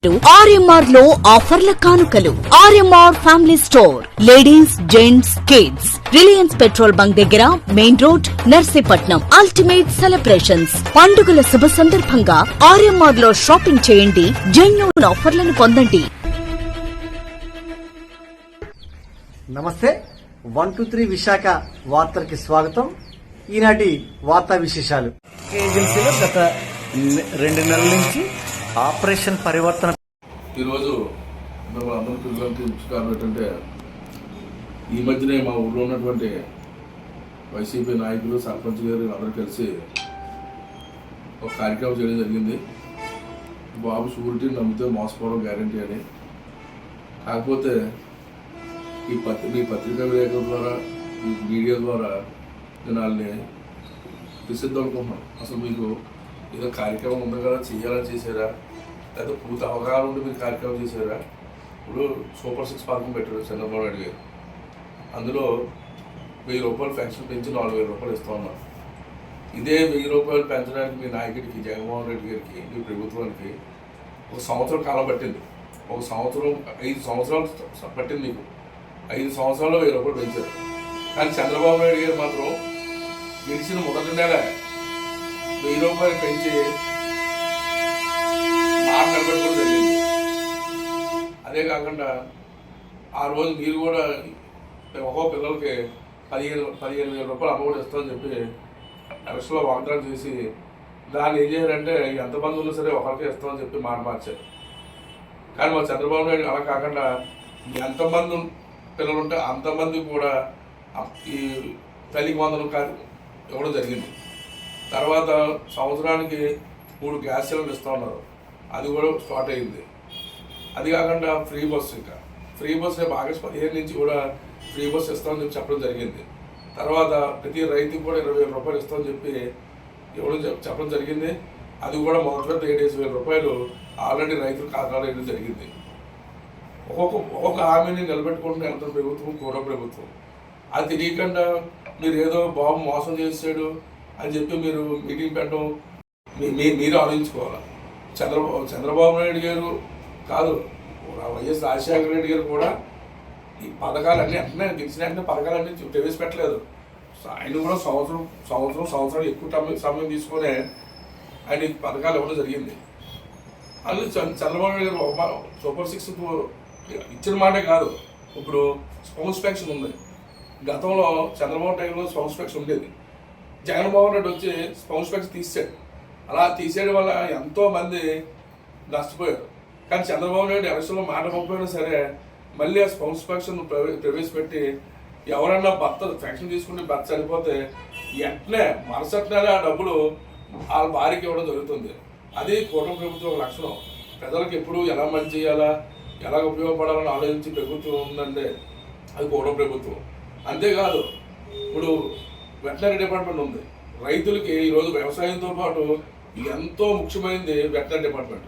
RMR లో ఆఫర్ల కానుకలు. RMR family store, ladies, gents, kids, Reliance petrol bunk దగ్గర, main road, Narsipatnam. Ultimate celebrations. పండుగల శుభ సందర్భంగా ఆర్ఎంఆర్ లో షాపింగ్ చేయండి, జెన్యూన్ ఆఫర్లను పొందండి. నమస్తే, 123 విశాఖ వార్తలకి స్వాగతం. ఈనాటి వార్తా విశేషాలు. ఏజెన్సీలో గత 2 నెలల నుంచి ఆపరేషన్ పరివర్తన. ఈరోజు మేము అందరూ పిల్లలకి కారణం ఏంటంటే, ఈ మధ్యనే మా ఊళ్ళో ఉన్నటువంటి వైసీపీ నాయకులు, సర్పంచ్ గారు అందరూ కలిసి ఒక కార్యక్రమం చేయడం జరిగింది. బాబు షూరిటీని నమ్మితే మోసపోవడం గ్యారంటీ అని. కాకపోతే మీ పత్రికా విలేకరుల ద్వారా, ఈ మీడియా ద్వారా నేను వాళ్ళని ప్రసిద్ధం అనుకుంటున్నాను. అసలు మీకు ఏదో కార్యక్రమం ఉంది కదా, చేయాలని చేశారా, లేదా పూర్తి అవగాహన ఉండి మీరు కార్యక్రమం చేశారా? ఇప్పుడు సూపర్ 6 పథకం పెట్టారు చంద్రబాబు నాయుడు గారు. అందులో 1000 రూపాయలు పెన్షన్ పెంచి 4000 రూపాయలు ఇస్తూ ఉన్నారు. ఇదే 1000 రూపాయలు పెంచడానికి మీ నాయకుడికి, జగన్మోహన్ రెడ్డి గారికి, మీ ప్రభుత్వానికి 1 సంవత్సరం కాలం పట్టింది. 1 సంవత్సరం 5 సంవత్సరాలు పట్టింది మీకు. 5 సంవత్సరాల్లో 1000 రూపాయలు పెంచారు. కానీ చంద్రబాబు నాయుడు గారు మాత్రం గెలిచిన మొదటి నెల 1000 రూపాయలు పెంచి మాట నిలబెట్టుకోవడం జరిగింది. అదే కాకుండా ఆ రోజు మీరు కూడా ఒక్కో పిల్లలకి 15,000 రూపాయలు అమౌంట్ ఇస్తామని చెప్పి ఎలక్షన్లో వాగ్దానం చేసి దాన్ని ఏం చేయారంటే ఎంతమంది ఉన్నా సరే ఒకరికి ఇస్తామని చెప్పి మాట మార్చారు. కానీ మా చంద్రబాబు నాయుడు అలా కాకుండా ఎంతమంది పిల్లలు ఉంటే అంతమంది కూడా ఈ తల్లికి వందనం ఇవ్వడం జరిగింది. తర్వాత సంవత్సరానికి 3 గ్యాస్ సిలిండర్ ఇస్తూ ఉన్నారు. అది కూడా స్టార్ట్ అయింది. అది కాకుండా ఫ్రీ బస్సు, ఇంకా ఫ్రీ బస్సు రేపు ఆగస్టు 15 నుంచి కూడా ఫ్రీ బస్సు ఇస్తామని చెప్పి చెప్పడం జరిగింది. తర్వాత ప్రతి రైతుకి కూడా 20,000 రూపాయలు ఇస్తామని చెప్పి చెప్పడం జరిగింది. అది కూడా మొదటి 7,000 రూపాయలు ఆల్రెడీ రైతుల ఖాతాలో వేయడం జరిగింది. ఒక్కొక్క హామీని నిలబెట్టుకుంటున్న ఎంత ప్రభుత్వం, కూడా ప్రభుత్వం. అది తెలియకుండా మీరు ఏదో బాబు మోసం చేసాడు అని చెప్పి మీరు మీటింగ్ పెట్టడం మీరు ఆలోచించుకోవాలి. చంద్రబాబు నాయుడు గారు కాదు, వైఎస్ రాజశేఖర రెడ్డి గారు కూడా ఈ పథకాలన్నీ వెంటనే గెలిచిన వెంటనే పథకాలన్నీ ప్రవేశపెట్టలేదు. ఆయన కూడా సంవత్సరం ఎక్కువ సమయం తీసుకొని ఆయన పథకాలు ఇవ్వడం జరిగింది. అందులో చంద్రబాబు నాయుడు గారు సూపర్ 6 ఇచ్చిన మాటే కాదు, ఇప్పుడు స్పౌస్ పెన్షన్ ఉంది. గతంలో చంద్రబాబు టైంలో స్పౌస్ పెన్షన్ ఉండేది. జగన్మోహన్ రెడ్డి వచ్చి స్పౌస్ పెన్షన్ తీసాడు. అలా తీసేయడం వల్ల ఎంతోమంది నష్టపోయారు. కానీ చంద్రబాబు నాయుడు ఎలక్షన్లో మాట పంపినా సరే మళ్ళీ ఆ స్పౌస్ పెన్షన్ ప్రవేశపెట్టి ఎవరన్నా భర్త పెన్షన్ తీసుకుంటే భర్త చనిపోతే వెంటనే మరుసటి నెల ఆ డబ్బులు వాళ్ళ భార్యకి ఇవ్వడం జరుగుతుంది. అది కూటమి ప్రభుత్వం లక్షణం. ప్రజలకు ఎప్పుడు ఎలా మంచి చేయాలా, ఎలా ఉపయోగపడాలని ఆలోచించి ప్రభుత్వం ఉందంటే అది కూటమి ప్రభుత్వం. అంతేకాదు, ఇప్పుడు వెటనరీ డిపార్ట్మెంట్ ఉంది. రైతులకి ఈరోజు వ్యవసాయంతో పాటు ఎంతో ముఖ్యమైనది వెటనరీ డిపార్ట్మెంట్.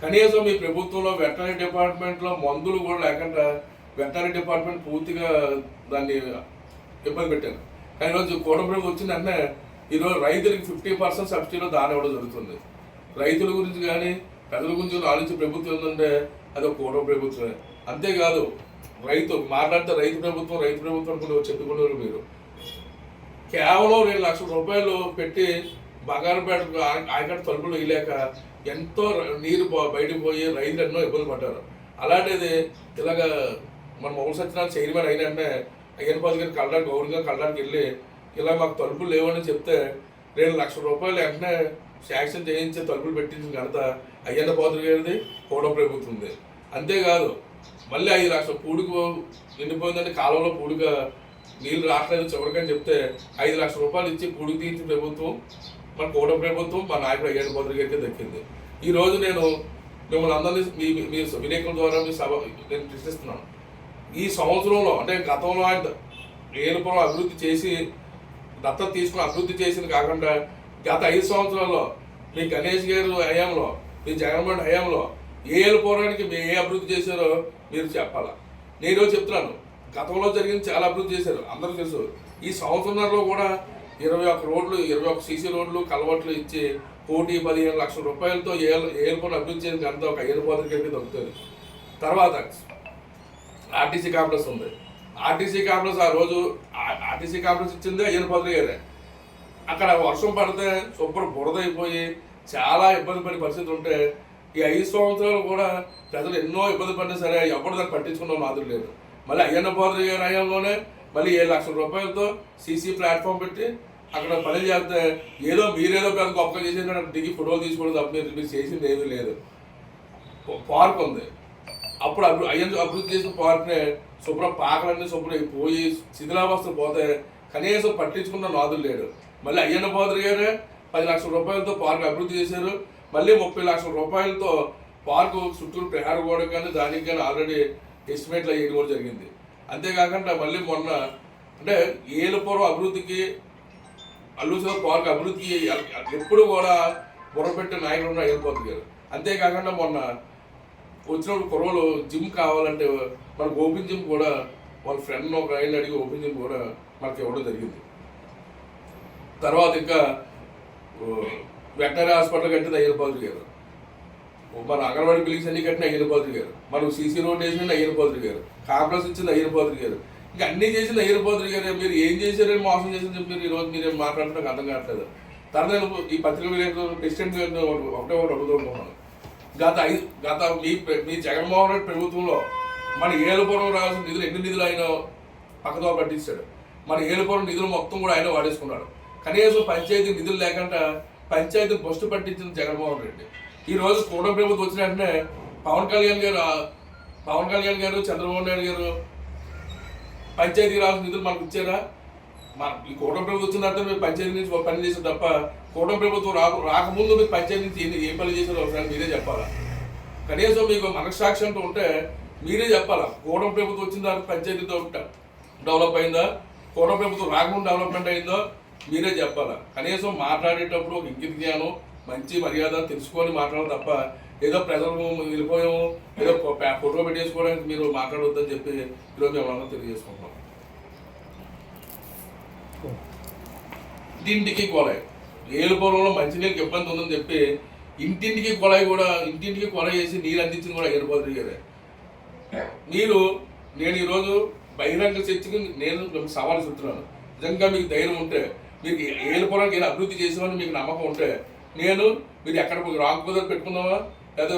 కనీసం మీ ప్రభుత్వంలో వెటనరీ డిపార్ట్మెంట్లో మందులు కూడా లేకుండా వెటనరీ డిపార్ట్మెంట్ పూర్తిగా దాన్ని ఇబ్బంది పెట్టారు. కానీ ఈరోజు కూటమి ప్రభుత్వం వచ్చిన వెంటనే ఈరోజు రైతులకి 50% సబ్సిడీలో దాని ఇవ్వడం జరుగుతుంది. రైతుల గురించి కానీ ప్రజల గురించి ఆలోచించే ప్రభుత్వం ఏంటంటే అది ఒక కూటమి ప్రభుత్వమే. అంతేకాదు, రైతు మాట్లాడితే రైతు ప్రభుత్వం అనుకుని చెప్పుకున్నారు. మీరు కేవలం 2 లక్షల రూపాయలు పెట్టి బంగారంపేట ఆయకట్టు తలుపులు వేయలేక ఎంతో నీరు బయటకు పోయి రైతులు ఎన్నో ఇబ్బంది పడ్డారు. అలాంటిది ఇలాగ మన మొగలు సత్యనారాయణ చైర్మన్ అయినంటే అయ్యనపాది గారు గౌరవంగా కళ్ళడానికి వెళ్ళి ఇలా మాకు తలుపులు లేవని చెప్తే 2 లక్షల రూపాయలు వెంటనే శాంక్షన్ చేయించి తలుపులు పెట్టించిన ఘనత అయ్యన్నపాదులు గారిది, కూటమి ప్రభుత్వంది. అంతేకాదు, మళ్ళీ 5 లక్షల పూడికి నిండిపోయిందని కాలంలో పూడిగా నీళ్ళు రావట్లేదు చివరికని చెప్తే 5 లక్షల రూపాయలు ఇచ్చి పూడికి తీయించిన ప్రభుత్వం మన కూటమి ప్రభుత్వం, మా నాయకుడు అయ్యన్నపాదులు గారికి దక్కింది. ఈరోజు నేను మిమ్మల్ని అందరినీ మీ విలేకరుల ద్వారా నేను ప్రశ్నిస్తున్నాను. ఈ సంవత్సరంలో అంటే గతంలో ఆయన ఏలుపురం అభివృద్ధి చేసి దత్తత తీసుకుని అభివృద్ధి చేసింది కాకుండా గత 5 సంవత్సరాల్లో మీ గణేష్ గారు హయాంలో, మీ జగన్మోహన్ హయాంలో ఏలుపురానికి మీరు ఏ అభివృద్ధి చేశారో మీరు చెప్పాలా. నేను చెప్తున్నాను, గతంలో జరిగింది చాలా అభివృద్ధి చేశారు, అందరూ తెలుసు. ఈ సంవత్సరంలో కూడా 21 రోడ్లు 21 సీసీ రోడ్లు కలవట్లు ఇచ్చి 1,15 లక్షల రూపాయలతో ఎయిర్పోర్ట్ అభివృద్ధి చేయడానికి అంతా ఒక ఎయిర్పోర్ట్ కింద దొరుకుతుంది. తర్వాత ఆర్టీసీ కాంప్లెక్స్ ఉంది. ఆర్టీసీ కాంప్లెక్స్ ఆ రోజు ఆర్టీసీ కాంప్లెక్స్ ఇచ్చింది ఎయిర్పోర్ట్ గారే. అక్కడ వర్షం పడితే శుభ్రం బురదైపోయి చాలా ఇబ్బంది పడే పరిస్థితి ఉంటే ఈ 5 సంవత్సరాలు కూడా ప్రజలు ఎన్నో ఇబ్బంది పడినా సరే ఎవరు దాన్ని పట్టించుకున్న నాదులు లేదు. మళ్ళీ అయ్యన్న పాత్రుడు గారి హయాంలోనే మళ్ళీ 7 లక్షల రూపాయలతో సీసీ ప్లాట్ఫామ్ పెట్టి అక్కడ పని చేస్తే మీరేదో పెద్ద గొప్పగా చేసేది దిగి ఫోటోలు తీసుకోవడం తప్ప మీరు చేసింది ఏమీ లేదు. పార్క్ ఉంది. అప్పుడు అభివృద్ధి చేసిన పార్క్నే శుభ్రం పాకలన్నీ శుభ్రం పోయి శిథిలావస్థ పోతే కనీసం పట్టించుకున్న నాదులు లేడు. మళ్ళీ అయ్యన్న పాత్రుడు గారే 10 లక్షల రూపాయలతో పార్క్ అభివృద్ధి చేశారు. మళ్ళీ 30 లక్షల రూపాయలతో పార్కు చుట్టూరు ప్రహార గోడ కానీ దానికి కానీ ఆల్రెడీ ఎస్టిమేట్లు అయ్యేది కూడా జరిగింది. అంతేకాకుండా మళ్ళీ మొన్న అంటే ఏలుపురం అభివృద్ధికి అల్లూరు పార్క్ అభివృద్ధికి ఎప్పుడు కూడా బుర్రపెట్టే నాయకులు ఉన్న ఏలుపోతు గారు. అంతేకాకుండా మొన్న వచ్చినప్పుడు కుర్రలు జిమ్ కావాలంటే మన ఓపెన్ జిమ్ కూడా వాళ్ళ ఫ్రెండ్ ఒక రైలు అడిగి ఓపెన్ జిమ్ కూడా మనకి ఇవ్వడం జరిగింది. తర్వాత ఇంకా వెటనరీ హాస్పిటల్ కట్టిన అయ్యనపాత్రుడు గారు, మన అంగన్వాడీ బిల్డింగ్స్ అన్ని కట్టిన అయ్యనపాత్రుడు గారు, మనం సీసీ రోడ్ వేసిన అయ్యనపాత్రుడు గారు, కాంప్లెక్స్ ఇచ్చిన అయ్యనపాత్రుడు గారు, ఇంకా అన్ని చేసిన అయ్యనపాత్రుడు గారు. మీరు ఏం చేశారని మోసం చేసింది చెప్పి మీరు ఈరోజు మీరేం మాట్లాడటానికి అర్థం కావట్లేదు. తర్వాత నేను ఈ పత్రిక ప్రెసిడెంట్ గారిని ఒకటే అడుగుతున్నాను. గత మీ జగన్మోహన్ రెడ్డి ప్రభుత్వంలో మన ఏలుపురం రావాల్సిన నిధులు ఎన్ని నిధులు ఆయన పక్కదో పట్టించాడు. మన ఏలుపురం నిధులు మొత్తం కూడా ఆయన వాడేసుకున్నాడు. కనీసం పంచాయతీ నిధులు లేకుండా పంచాయతీ బస్టు పట్టించిన జగన్మోహన్ రెడ్డి. ఈ రోజు కూటమి ప్రభుత్వం వచ్చిన వెంటనే పవన్ కళ్యాణ్ గారు చంద్రబాబు నాయుడు గారు పంచాయతీకి రావాల్సిన నిధులు మనకు ఇచ్చారా? ఈ కూటమి ప్రభుత్వం వచ్చిన తర్వాత మీరు పంచాయతీ నుంచి పని చేసారు తప్ప కూటమి ప్రభుత్వం రాకముందు మీరు పంచాయతీ నుంచి ఏ పని చేశారో ఒకసారి మీరే చెప్పాలా. కనీసం మీకు మనస్సాక్షి అంటూ ఉంటే మీరే చెప్పాలా. కూటమి ప్రభుత్వం వచ్చిన తర్వాత పంచాయతీ డెవలప్ అయిందా, కూటమి ప్రభుత్వం రాకముందు డెవలప్మెంట్ అయిందో మీరే చెప్పాలా. కనీసం మాట్లాడేటప్పుడు ఒక ఇంగిత జ్ఞానం మంచి మర్యాద తెలుసుకొని మాట్లాడాలి తప్ప ఏదో ప్రజలు వెళ్ళిపోయాము ఏదో ఫోటో పెట్టేసుకోవడానికి మీరు మాట్లాడవద్దని చెప్పి ఈరోజు మేము తెలియజేసుకుంటాం. ఇంటింటికి కొలాయి ఏలుపురంలో మంచినీళ్ళకి ఇబ్బంది ఉందని చెప్పి ఇంటింటికి కొలాయి వేసి నీళ్ళు అందించింది కూడా ఏలుపాత్రుడు గారే. నేను ఈరోజు బహిరంగ చర్చకి నేను సవాల్ చెప్తున్నాను. నిజంగా మీకు ధైర్యం ఉంటే మీకు ఏలుపురానికి ఏదో అభివృద్ధి చేసామని మీకు నమ్మకం ఉంటే మీరు ఎక్కడ రాంగ్ కుదర పెట్టుకుందామా లేదా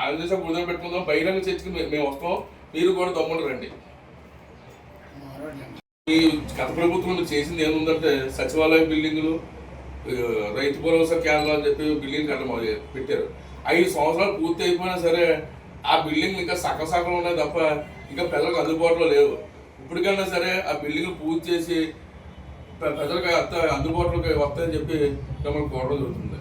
ఆంధ్రదేశం కుదర పెట్టుకుందాం, బహిరంగ చర్చకి మేము వస్తాం. మీరు కూడా తమ్ముడు రండి. ఈ గత ప్రభుత్వం చేసింది ఏముందంటే సచివాలయ బిల్డింగులు, రైతు భరోసా కేంద్రాలు అని చెప్పి బిల్డింగ్ కట్ట పెట్టారు. 5 సంవత్సరాలు పూర్తి అయిపోయినా సరే ఆ బిల్డింగ్ ఇంకా సగం ఉన్నాయి తప్ప ఇంకా ప్రజలకు అందుబాటులో లేవు. ఇప్పటికైనా సరే ఆ బిల్డింగ్ పూర్తి చేసి ప్రజలకు అందుబాటులోకి వస్తాయని చెప్పి మిమ్మల్ని కోరడం జరుగుతుంది.